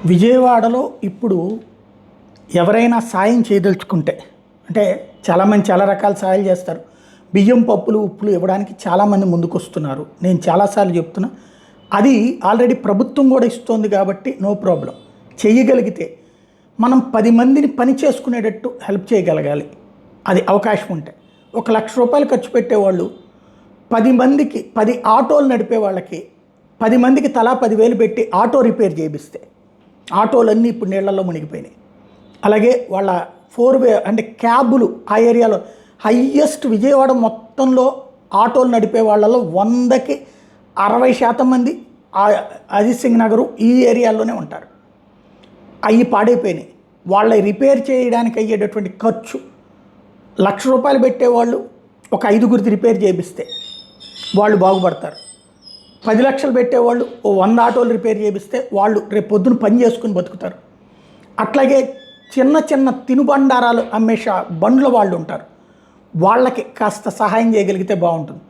విజయవాడలో ఇప్పుడు ఎవరైనా సాయం చేయదలుచుకుంటే అంటే చాలామంది చాలా రకాల సాయాలు చేస్తారు. బియ్యం, పప్పులు, ఉప్పులు ఇవ్వడానికి చాలామంది ముందుకొస్తున్నారు. నేను చాలాసార్లు చెప్తున్నా, అది ఆల్రెడీ ప్రభుత్వం కూడా ఇస్తోంది కాబట్టి నో ప్రాబ్లం. చేయగలిగితే మనం 10 మందిని పని చేసుకునేటట్టు హెల్ప్ చేయగలగాలి. అది అవకాశం ఉంటే ₹1,00,000 ఖర్చు పెట్టేవాళ్ళు 10 మందికి 10 ఆటోలు నడిపే వాళ్ళకి 10 మందికి తలా 10,000 పెట్టి ఆటో రిపేర్ చేయిస్తే, ఆటోలన్నీ ఇప్పుడు నీళ్లలో మునిగిపోయినాయి. అలాగే వాళ్ళ 4-వే అంటే క్యాబులు ఆ ఏరియాలో హయ్యెస్ట్ విజయవాడ మొత్తంలో ఆటోలు నడిపే వాళ్ళలో 100కి 60% మంది అజిత్ సింగ్ నగరు ఈ ఏరియాలోనే ఉంటారు. అవి పాడైపోయినాయి. వాళ్ళ రిపేర్ చేయడానికి అయ్యేటటువంటి ఖర్చు ₹1,00,000 పెట్టేవాళ్ళు ఒక 5గురిది రిపేర్ చేయిస్తే వాళ్ళు బాగుపడతారు. 10 లక్షలు పెట్టేవాళ్ళు 100 ఆటోలు రిపేర్ చేయిస్తే వాళ్ళు రేపు పొద్దున పని చేసుకుని బతుకుతారు. అట్లాగే చిన్న చిన్న తినుబండారాలు అమ్మే బండ్ల వాళ్ళు ఉంటారు. వాళ్ళకి కాస్త సహాయం చేయగలిగితే బాగుంటుంది.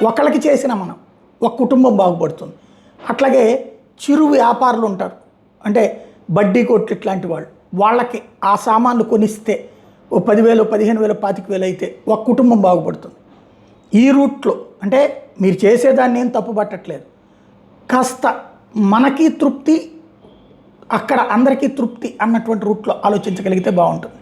ఒకళ్ళకి చేసిన మనం ఒక కుటుంబం బాగుపడుతుంది. అట్లాగే చిరు వ్యాపారులు ఉంటారు, అంటే బడ్డీ కొట్లు ఇట్లాంటి వాళ్ళకి ఆ సామాన్లు కొనిస్తే ఓ 10,000, 15,000, 25,000 అయితే ఒక కుటుంబం బాగుపడుతుంది. ఈ రూట్లో అంటే మీరు చేసేదాన్ని ఏం తప్పు పట్టట్లేదు. కాస్త మనకి తృప్తి, అక్కడ అందరికీ తృప్తి అన్నటువంటి రూట్లో ఆలోచించగలిగితే బాగుంటుంది.